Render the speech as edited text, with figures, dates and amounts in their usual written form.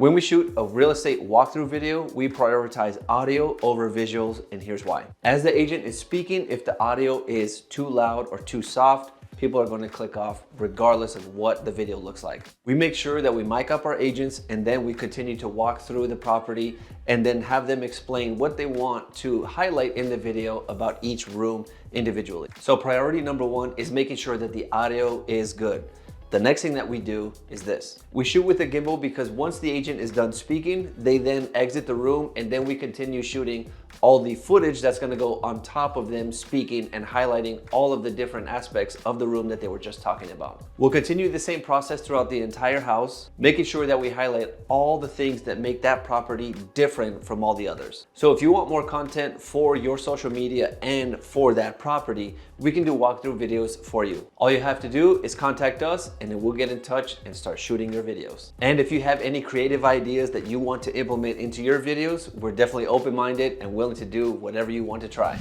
When we shoot a real estate walkthrough video, we prioritize audio over visuals, and here's why. As the agent is speaking, if the audio is too loud or too soft, people are going to click off regardless of what the video looks like. We make sure that we mic up our agents, and then we continue to walk through the property and then have them explain what they want to highlight in the video about each room individually. So priority number one is making sure that the audio is good. The next thing that we do is this. We shoot with a gimbal because once the agent is done speaking, they then exit the room, and then we continue shooting all the footage that's gonna go on top of them speaking and highlighting all of the different aspects of the room that they were just talking about. We'll continue the same process throughout the entire house, making sure that we highlight all the things that make that property different from all the others. So if you want more content for your social media and for that property, we can do walkthrough videos for you. All you have to do is contact us, and then we'll get in touch and start shooting your videos. And if you have any creative ideas that you want to implement into your videos, we're definitely open-minded and willing to do whatever you want to try.